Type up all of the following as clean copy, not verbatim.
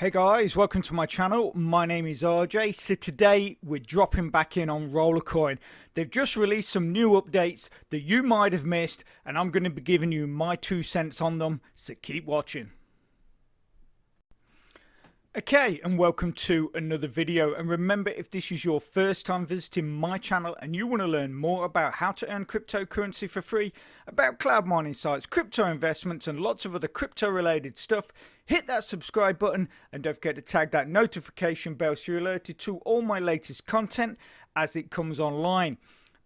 Hey guys, welcome to my channel. My name is RJ. So today we're dropping back in on Rollercoin. They've just released some new updates that you might have missed, and I'm going to be giving you my 2 cents on them, so keep watching. Okay, and welcome to another video. And remember, if this is your first time visiting my channel and you want to learn more about how to earn cryptocurrency for free, about cloud mining sites, crypto investments and lots of other crypto related stuff, hit that subscribe button and don't forget to tag that notification bell so you're alerted to all my latest content as it comes online.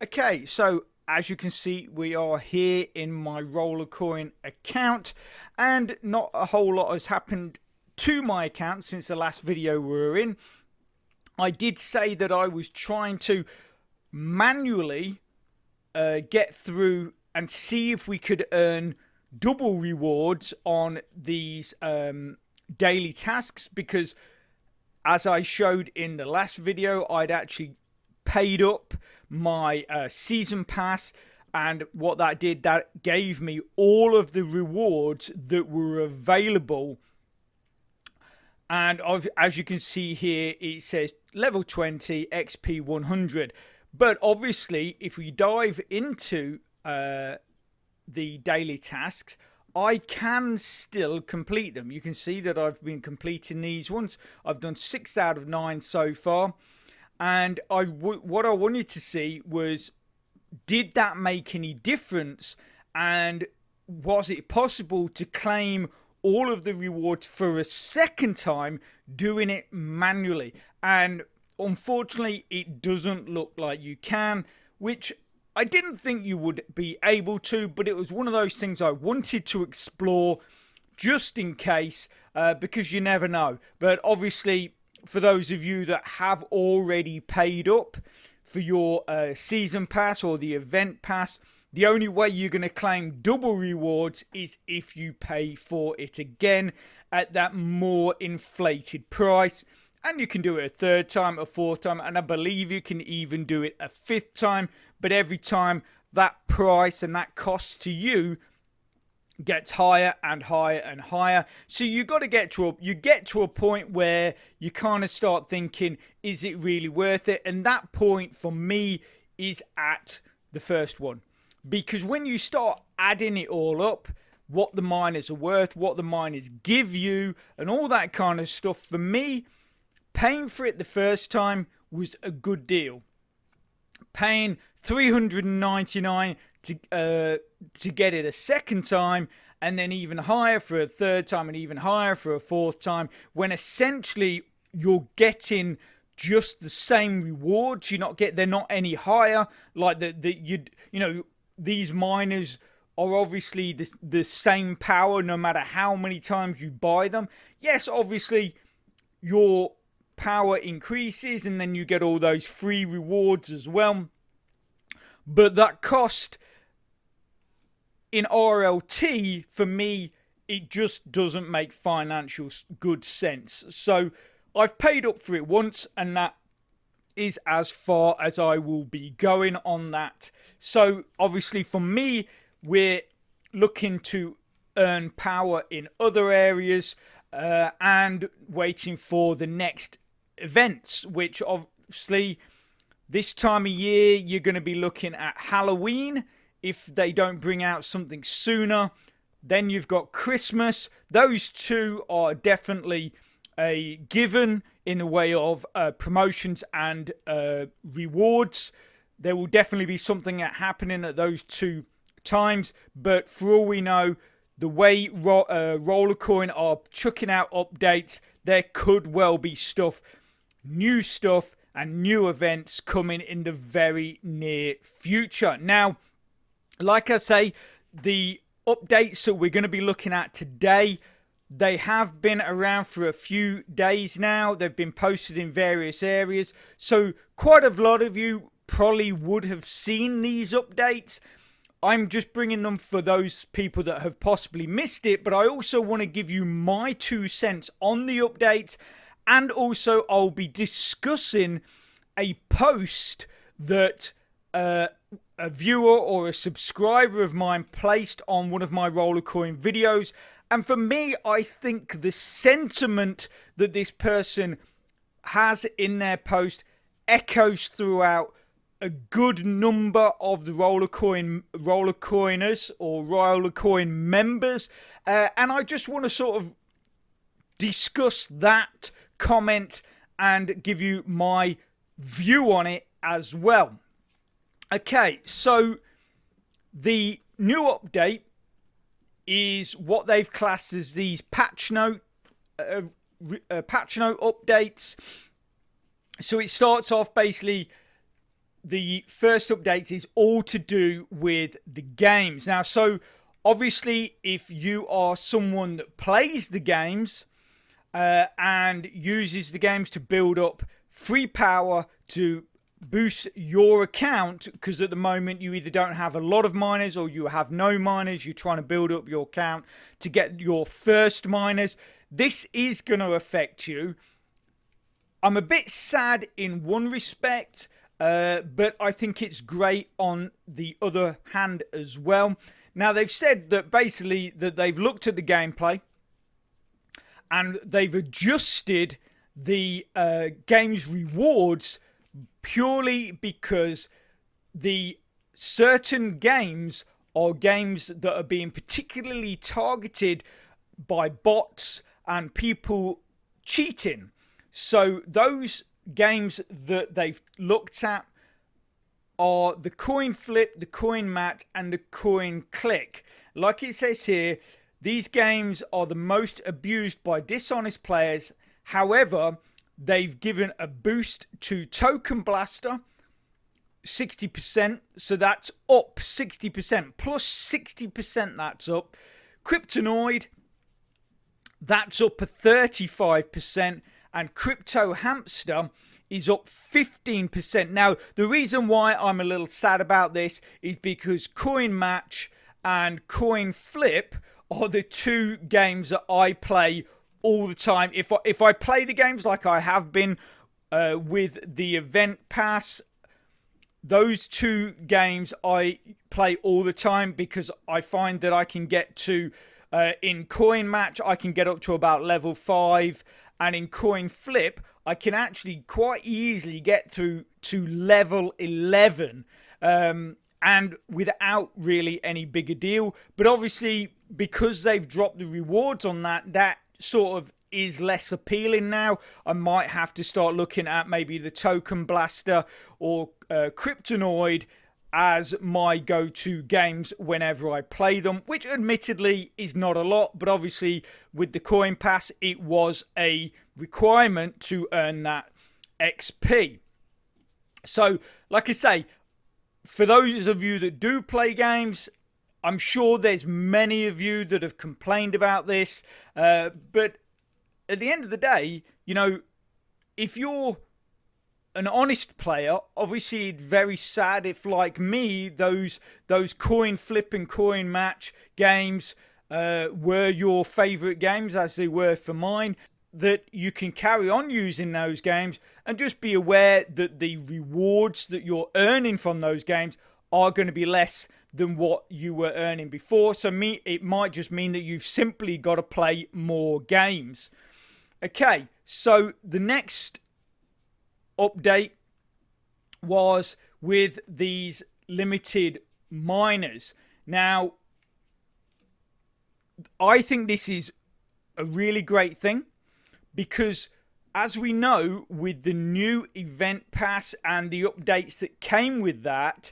Okay, so as you can see, we are here in my Rollercoin account, and not a whole lot has happened to my account since the last video we were in. I did say that I was trying to manually get through and see if we could earn double rewards on these daily tasks, because as I showed in the last video, I'd actually paid up my season pass, and what that did, that gave me all of the rewards that were available. And as you can see here, it says level 20, XP 100. But obviously, if we dive into the daily tasks, I can still complete them. You can see that I've been completing these ones. I've done 6 out of 9 so far. And what I wanted to see was, did that make any difference? And was it possible to claim all of the rewards for a second time doing it manually? And unfortunately, it doesn't look like you can, which I didn't think you would be able to, but it was one of those things I wanted to explore just in case, because you never know. But obviously, for those of you that have already paid up for your season pass or the event pass, the only way you're going to claim double rewards is if you pay for it again at that more inflated price. And you can do it a third time, a fourth time, and I believe you can even do it a fifth time. But every time, that price and that cost to you gets higher and higher and higher. So you got to get to a point where you kind of start thinking, is it really worth it? And that point for me is at the first one. Because when you start adding it all up, what the miners are worth, what the miners give you, and all that kind of stuff, for me, paying for it the first time was a good deal. Paying $399 to get it a second time, and then even higher for a third time, and even higher for a fourth time, when essentially you're getting just the same rewards. They're not any higher. Like these miners are obviously the same power no matter how many times you buy them. Yes, obviously your power increases and then you get all those free rewards as well. But that cost in RLT, for me, it just doesn't make financial good sense. So I've paid up for it once, and that is as far as I will be going on that. So obviously for me, we're looking to earn power in other areas and waiting for the next events, which obviously this time of year you're going to be looking at Halloween if they don't bring out something sooner. Then you've got Christmas. Those two are definitely a given in the way of promotions and rewards. There will definitely be something happening at those two times, but for all we know, the way Rollercoin are chucking out updates, there could well be new stuff and new events coming in the very near future. Now, like I say, the updates that we're going to be looking at today, they have been around for a few days now. They've been posted in various areas. So quite a lot of you probably would have seen these updates. I'm just bringing them for those people that have possibly missed it. But I also want to give you my 2 cents on the updates. And also I'll be discussing a post that a viewer or a subscriber of mine placed on one of my Rollercoin videos. And for me, I think the sentiment that this person has in their post echoes throughout a good number of the Rollercoiners or Rollercoin members. And I just want to sort of discuss that comment and give you my view on it as well. Okay, so the new update is what they've classed as these patch note updates. So it starts off basically, the first update is all to do with the games. Now, so obviously, if you are someone that plays the games and uses the games to build up free power to boost your account, because at the moment you either don't have a lot of miners or you have no miners, you're trying to build up your account to get your first miners, this is going to affect you. I'm a bit sad in one respect, but I think it's great on the other hand as well. Now, they've said that basically that they've looked at the gameplay and they've adjusted the game's rewards purely because the certain games are games that are being particularly targeted by bots and people cheating. So those games that they've looked at are the coin flip, the coin mat, and the coin click. Like it says here, these games are the most abused by dishonest players. However, they've given a boost to Token Blaster, 60%, so that's up 60%, plus 60% that's up. Cryptonoid, that's up a 35%, and Crypto Hamster is up 15%. Now, the reason why I'm a little sad about this is because Coin Match and Coin Flip are the two games that I play all the time. If I play the games like I have been with the event pass, those two games I play all the time because I find that I can get to, in Coin Match, I can get up to about level 5, and in Coin Flip, I can actually quite easily get through to level 11, and without really any bigger deal. But obviously, because they've dropped the rewards on that sort of is less appealing now. I might have to start looking at maybe the Token Blaster or Cryptonoid as my go-to games whenever I play them, which admittedly is not a lot, but obviously with the Coin Pass it was a requirement to earn that XP. So like I say, for those of you that do play games, I'm sure there's many of you that have complained about this, but at the end of the day, you know, if you're an honest player, obviously it's very sad if, like me, those coin flip and coin match games were your favourite games, as they were for mine, that you can carry on using those games and just be aware that the rewards that you're earning from those games are going to be less than what you were earning before. So it might just mean that you've simply got to play more games. Okay, so the next update was with these limited miners. Now, I think this is a really great thing because, as we know, with the new event pass and the updates that came with that,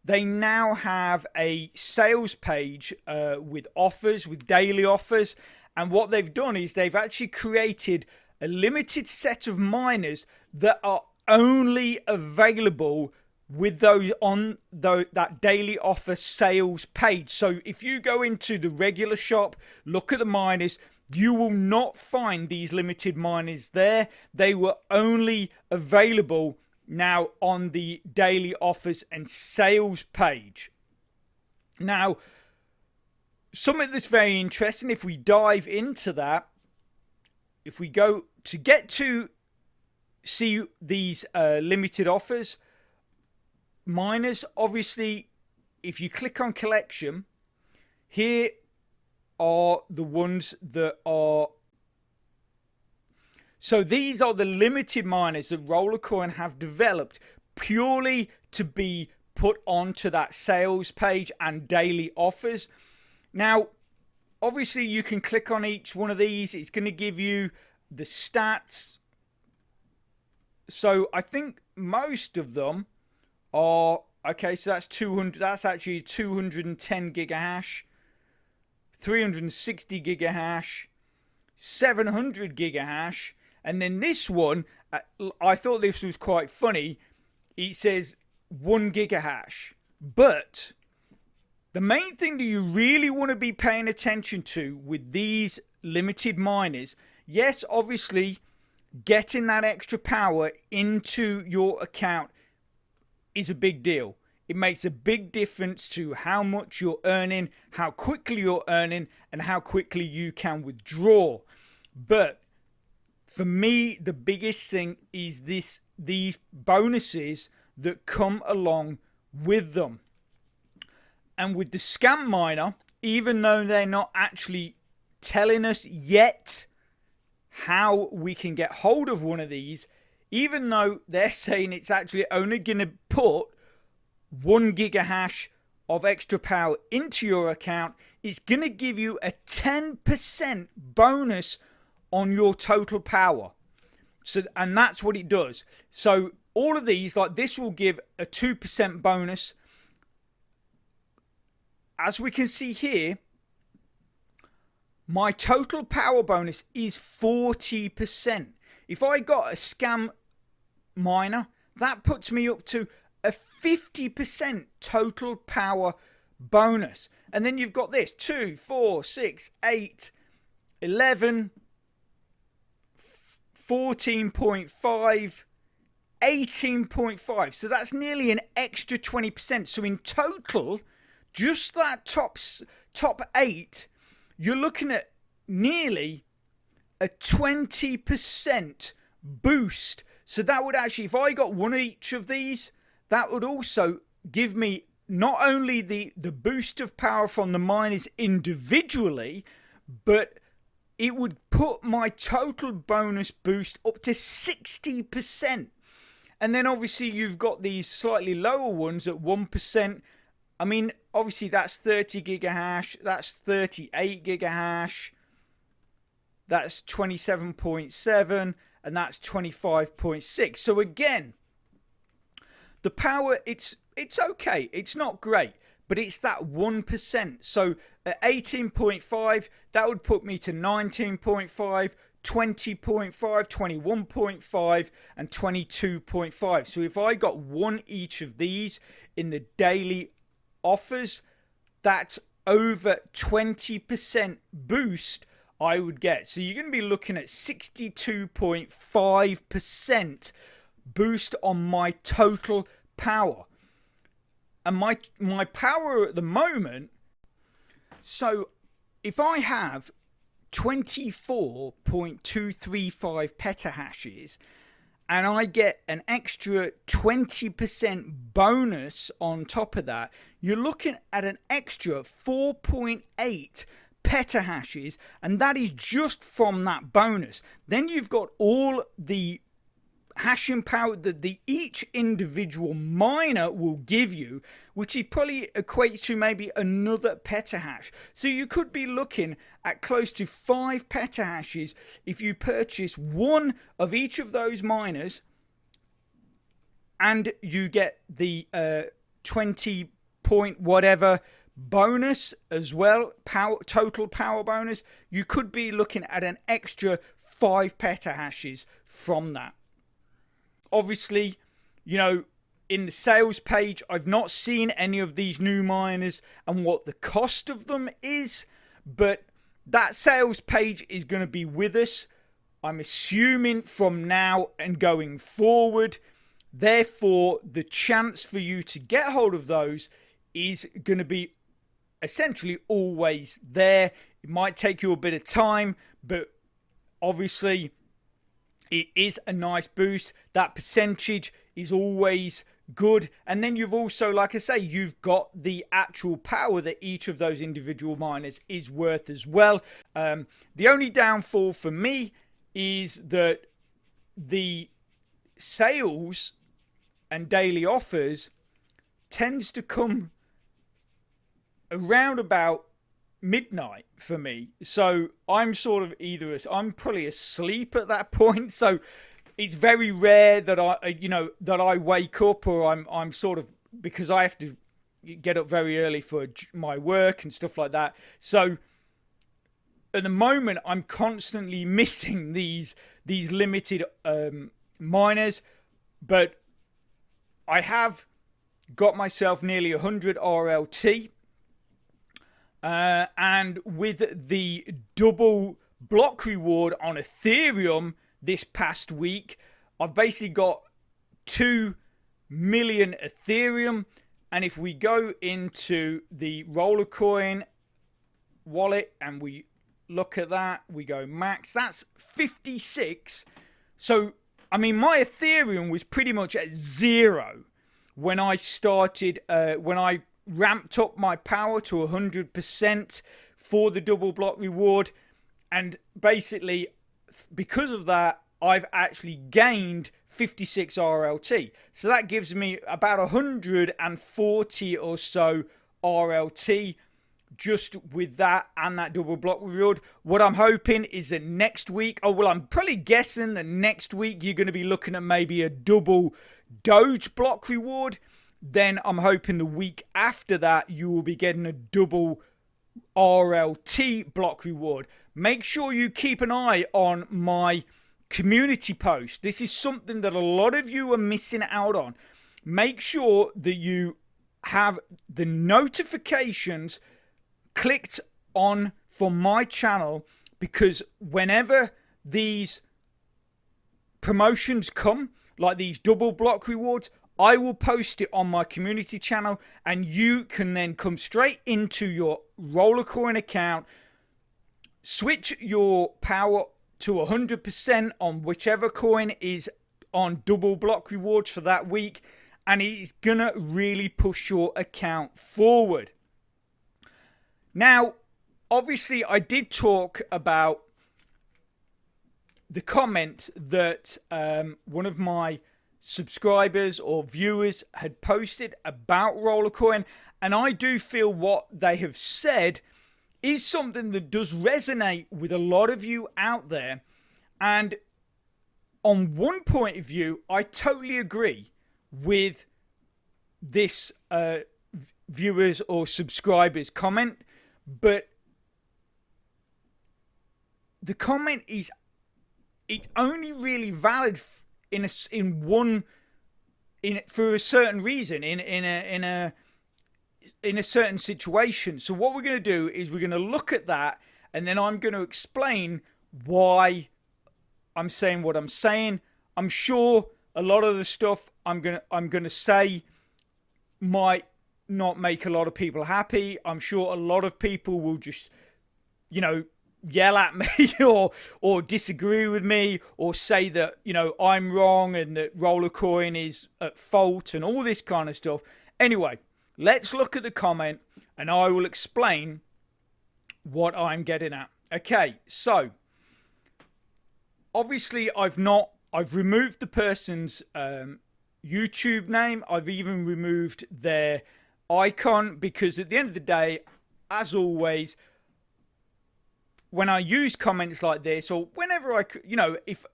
they now have a sales page with offers, with daily offers. And what they've done is they've actually created a limited set of miners that are only available with those on that daily offer sales page. So if you go into the regular shop, look at the miners, you will not find these limited miners there. They were only available now on the daily offers and sales page. Now, something that's very interesting, if we dive into that, if we go to get to see these limited offers, miners, obviously, if you click on collection, here are the ones that are... So these are the limited miners that Rollercoin have developed purely to be put onto that sales page and daily offers. Now, obviously you can click on each one of these. It's going to give you the stats. So I think most of them are... Okay, so that's 200. That's actually 210 gigahash, 360 gigahash, 700 gigahash, and then this one, I thought this was quite funny. It says 1 gigahash, but the main thing that you really want to be paying attention to with these limited miners, yes, obviously, getting that extra power into your account is a big deal. It makes a big difference to how much you're earning, how quickly you're earning, and how quickly you can withdraw. But for me, the biggest thing is these bonuses that come along with them. And with the scam miner, even though they're not actually telling us yet how we can get hold of one of these, even though they're saying it's actually only going to put 1 gigahash of extra power into your account, it's going to give you a 10% bonus on your total power. So, and that's what it does. So all of these, like this, will give a 2% bonus. As we can see here, my total power bonus is 40%. If I got a scam miner, that puts me up to a 50% total power bonus. And then you've got this 2, 4, 6, 8, 11, 14.5, 18.5. So that's nearly an extra 20%. So in total, just that top 8, you're looking at nearly a 20% boost. So that would actually, if I got one of each of these, that would also give me not only the boost of power from the miners individually, but it would put my total bonus boost up to 60%. And then obviously you've got these slightly lower ones at 1%. I mean, obviously that's 30 gigahash, that's 38 gigahash, that's 27.7, and that's 25.6. So again, the power, it's okay. It's not great, but it's that 1%. So at 18.5, that would put me to 19.5, 20.5, 21.5, and 22.5. So if I got one each of these in the daily offers, that's over 20% boost I would get. So you're going to be looking at 62.5% boost on my total power. And my power at the moment, so if I have 24.235 petahashes and I get an extra 20% bonus on top of that, you're looking at an extra 4.8 petahashes, and that is just from that bonus. Then you've got all the hashing power that each individual miner will give you, which it probably equates to maybe another petahash. So you could be looking at close to 5 petahashes if you purchase one of each of those miners, and you get the 20 point whatever bonus as well, total power bonus. You could be looking at an extra 5 petahashes from that. Obviously, you know, in the sales page, I've not seen any of these new miners and what the cost of them is, but that sales page is going to be with us, I'm assuming, from now and going forward. Therefore, the chance for you to get hold of those is going to be essentially always there. It might take you a bit of time, but obviously it is a nice boost. That percentage is always good. And then you've also, like I say, you've got the actual power that each of those individual miners is worth as well. The only downfall for me is that the sales and daily offers tends to come around about midnight for me. So I'm sort of I'm probably asleep at that point. So it's very rare that I wake up, or I'm sort of, because I have to get up very early for my work and stuff like that. So at the moment, I'm constantly missing these limited miners, but I have got myself nearly 100 RLT, and with the double block reward on Ethereum this past week, I've basically got 2 million Ethereum. And if we go into the Rollercoin wallet and we look at that, we go max, that's 56. So I mean, my Ethereum was pretty much at zero when I started, when I ramped up my power to 100% for the double block reward. And basically, because of that, I've actually gained 56 RLT. So that gives me about 140 or so RLT just with that and that double block reward. What I'm hoping is that next week, I'm probably guessing that next week you're going to be looking at maybe a double Doge block reward. Then I'm hoping the week after that you will be getting a double RLT block reward. Make sure you keep an eye on my community post. This is something that a lot of you are missing out on. Make sure that you have the notifications clicked on for my channel, because whenever these promotions come, like these double block rewards, I will post it on my community channel, and you can then come straight into your Rollercoin account, switch your power to 100% on whichever coin is on double block rewards for that week, and it's gonna really push your account forward. Now, obviously, I did talk about the comment that one of my subscribers or viewers had posted about Rollercoin, and I do feel what they have said is something that does resonate with a lot of you out there. And on one point of view, I totally agree with this viewers or subscribers comment, but the comment is, it's only really valid for a certain reason, in a certain situation. So what we're going to do is we're going to look at that, and then I'm going to explain why I'm saying what I'm saying. I'm sure a lot of the stuff I'm going to say might not make a lot of people happy. I'm sure a lot of people will just, yell at me or disagree with me, or say that, I'm wrong and that Rollercoin is at fault and all this kind of stuff. Anyway, let's look at the comment and I will explain what I'm getting at. Okay, so obviously I've removed the person's YouTube name. I've even removed their icon, because at the end of the day, as always, when I use comments like this, or whenever if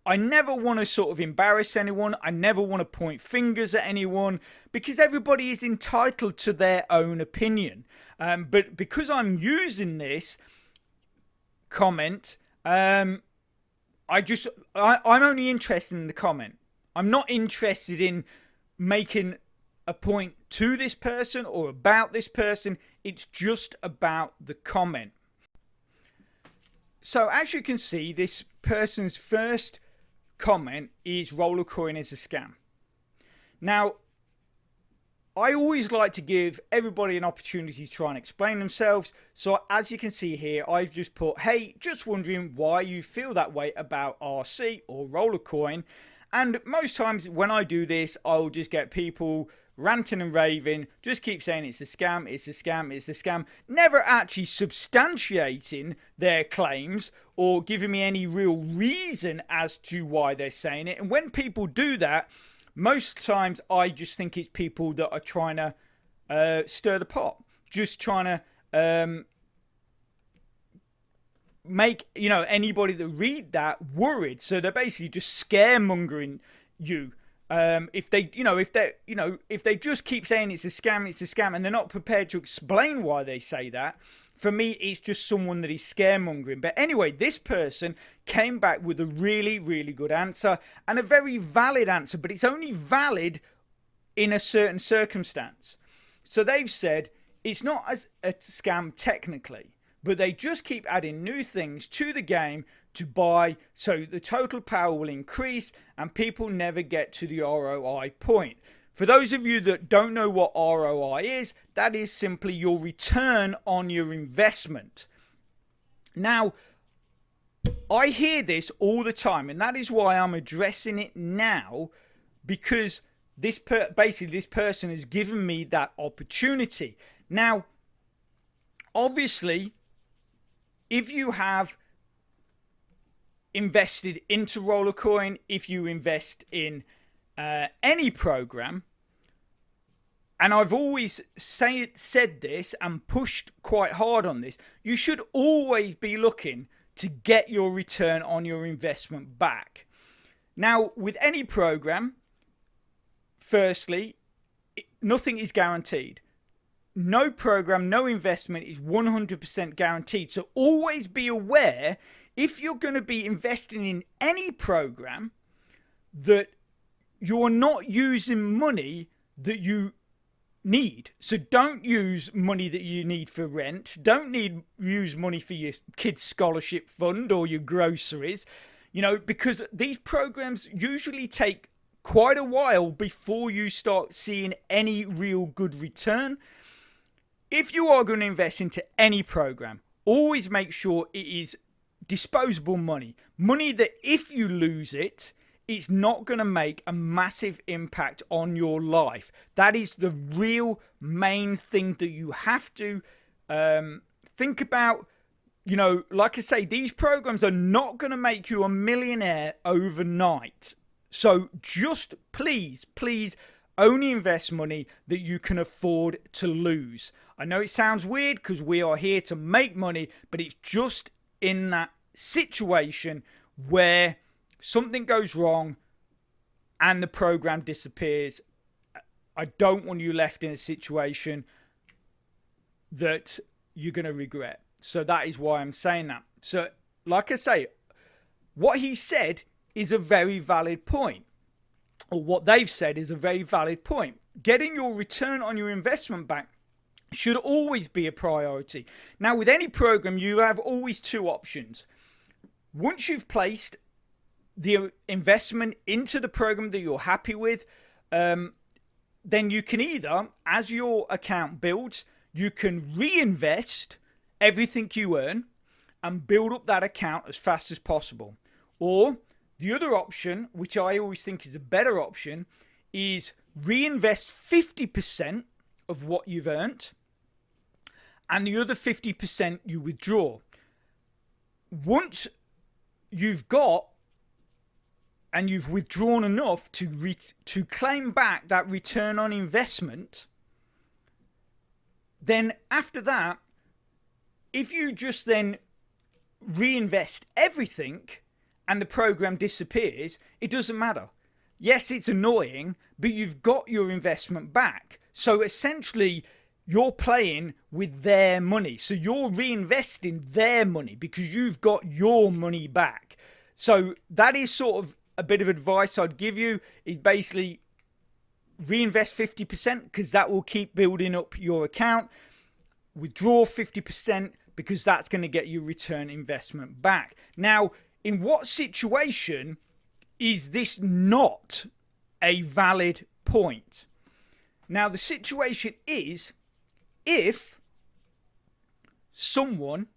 I never want to sort of embarrass anyone, I never want to point fingers at anyone, because everybody is entitled to their own opinion. But because I'm using this comment, I'm only interested in the comment. I'm not interested in making a point to this person or about this person. It's just about the comment. So as you can see, this person's first comment is Rollercoin is a scam. Now, I always like to give everybody an opportunity to try and explain themselves. So as you can see here, I've just put, hey, just wondering why you feel that way about RC or Rollercoin. And most times when I do this, I'll just get people ranting and raving, just keep saying it's a scam, it's a scam, it's a scam, never actually substantiating their claims or giving me any real reason as to why they're saying it. And when people do that, most times I just think it's people that are trying to stir the pot, just trying to make anybody that read that worried. So they're basically just scaremongering you. If they just keep saying it's a scam, and they're not prepared to explain why they say that, for me, it's just someone that is scaremongering. But anyway, this person came back with a really, really good answer and a very valid answer, but it's only valid in a certain circumstance. So they've said it's not as a scam technically, but they just keep adding new things to the game to buy, so the total power will increase and people never get to the ROI point. For those of you that don't know what ROI is, that is simply your return on your investment. Now, I hear this all the time, and that is why I'm addressing it now, because this person has given me that opportunity. Now, obviously, if you have invested into Rollercoin, if you invest in any program, and I've always said this and pushed quite hard on this, you should always be looking to get your return on your investment back. Now, with any program, firstly, nothing is guaranteed. No program, no investment is 100% guaranteed. So always be aware, if you're going to be investing in any program, that you're not using money that you need. So don't use money that you need for rent. Don't use money for your kids' scholarship fund or your groceries, because these programs usually take quite a while before you start seeing any real good return. If you are going to invest into any program, always make sure it is disposable money that if you lose it, it's not going to make a massive impact on your life. That is the real main thing that you have to think about. Like I say, these programs are not going to make you a millionaire overnight. So just please only invest money that you can afford to lose. I know it sounds weird because we are here to make money, but it's just in that situation where something goes wrong and the program disappears. I don't want you left in a situation that you're going to regret. So that is why I'm saying that. So like I say, what he said is a very valid point, or what they've said is a very valid point. Getting your return on your investment back should always be a priority. Now, with any program, you have always two options. Once you've placed the investment into the program that you're happy with, then you can either, as your account builds, you can reinvest everything you earn and build up that account as fast as possible. Or the other option, which I always think is a better option, is reinvest 50% of what you've earned and the other 50% you withdraw. Once you've got and you've withdrawn enough to claim back that return on investment, then after that, if you just then reinvest everything and the program disappears, it doesn't matter. Yes, it's annoying, but you've got your investment back. So essentially, you're playing with their money. So you're reinvesting their money because you've got your money back. So that is sort of a bit of advice I'd give you, is basically reinvest 50% because that will keep building up your account. Withdraw 50% because that's going to get you return investment back. Now, in what situation is this not a valid point? Now, the situation is if someone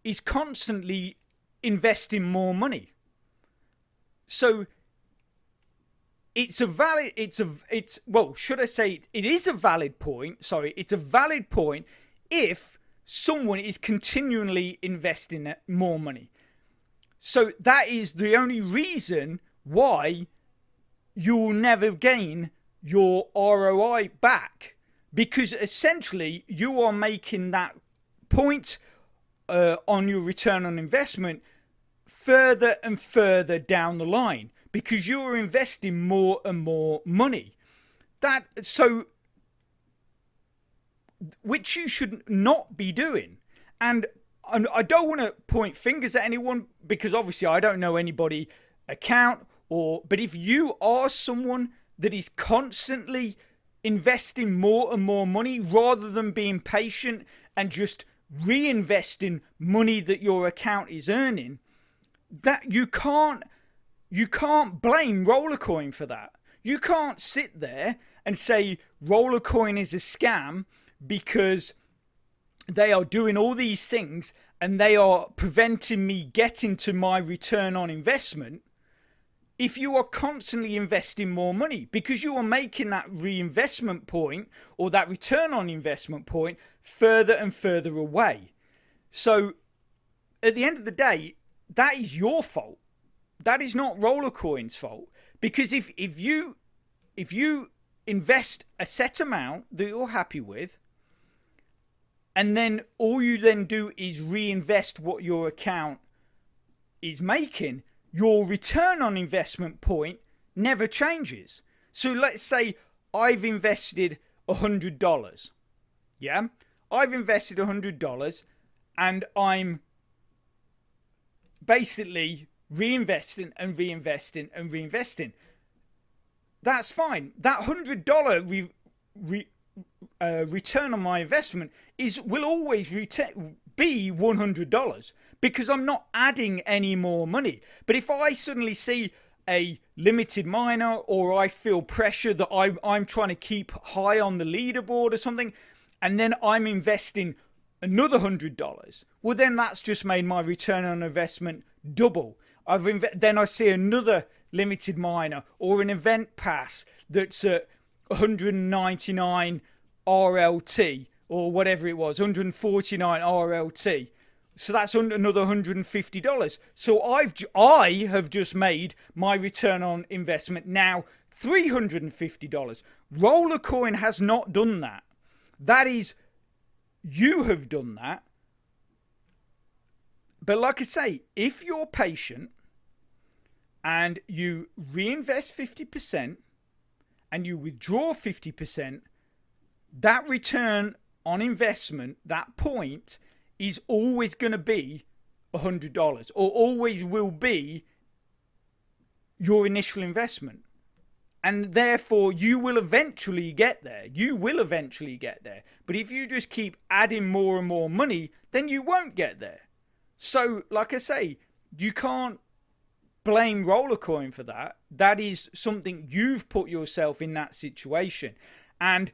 is constantly investing more money. So it's a valid, well, should I say it is a valid point? Sorry, it's a valid point if someone is continually investing more money. So that is the only reason why you'll never gain your ROI back, because essentially you are making that point on your return on investment further and further down the line, because you're investing more and more money. Which you should not be doing. And I don't want to point fingers at anyone, because obviously I don't know anybody account, but if you are someone that is constantly investing more and more money rather than being patient and just reinvesting money that your account is earning, that you can't blame Rollercoin for that. You can't sit there and say Rollercoin is a scam because they are doing all these things and they are preventing me getting to my return on investment, if you are constantly investing more money, because you are making that reinvestment point or that return on investment point further and further away. So at the end of the day, that is your fault. That is not Rollercoin's fault. Because if you invest a set amount that you're happy with, and then all you then do is reinvest what your account is making, your return on investment point never changes. So let's say I've invested $100. Yeah? I've invested $100 and I'm basically reinvesting and reinvesting and reinvesting. That's fine. That $100 return on my investment will always be $100, because I'm not adding any more money. But if I suddenly see a limited miner, or I feel pressure that I'm trying to keep high on the leaderboard or something, and then I'm investing another $100, well, then that's just made my return on investment double. Then I see another limited miner or an event pass that's at 199 RLT or whatever it was, 149 RLT. So that's another $150. So I have just made my return on investment now $350. Rollercoin has not done that. That is, you have done that. But like I say, if you're patient and you reinvest 50% and you withdraw 50%, that return on investment, that point, is always going to be $100, or always will be your initial investment. And therefore, you will eventually get there. You will eventually get there. But if you just keep adding more and more money, then you won't get there. So, like I say, you can't blame Rollercoin for that. That is something you've put yourself in that situation. And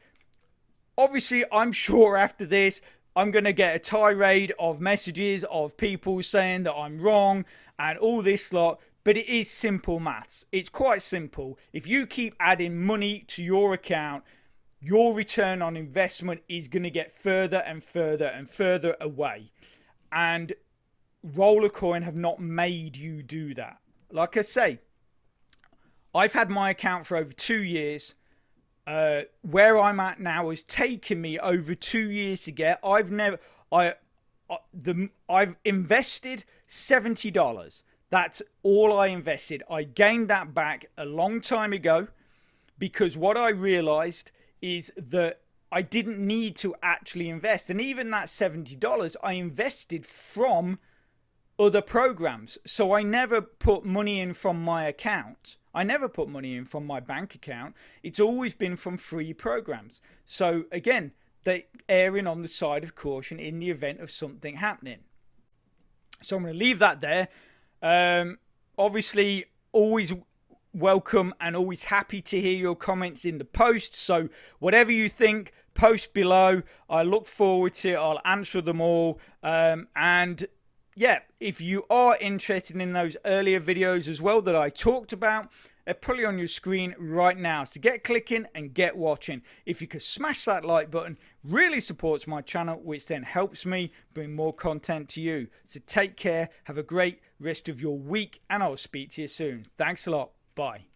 obviously, I'm sure after this, I'm going to get a tirade of messages of people saying that I'm wrong and all this lot. But it is simple maths. It's quite simple. If you keep adding money to your account, your return on investment is going to get further and further and further away. And Rollercoin have not made you do that. Like I say, I've had my account for over 2 years. Where I'm at now has taken me over 2 years to get. I've invested $70. That's all I invested. I gained that back a long time ago, because what I realized is that I didn't need to actually invest. And even that $70 I invested from other programs. So I never put money in from my account. I never put money in from my bank account. It's always been from free programs. So again, they erring on the side of caution in the event of something happening. So I'm going to leave that there. Obviously, always welcome and always happy to hear your comments in the post. So whatever you think, post below. I look forward to it. I'll answer them all. And yeah, if you are interested in those earlier videos as well that I talked about, They're probably on your screen right now. So get clicking and get watching. If you could smash that like button, really supports my channel, which then helps me bring more content to you. So take care, have a great rest of your week, and I'll speak to you soon. Thanks a lot. Bye.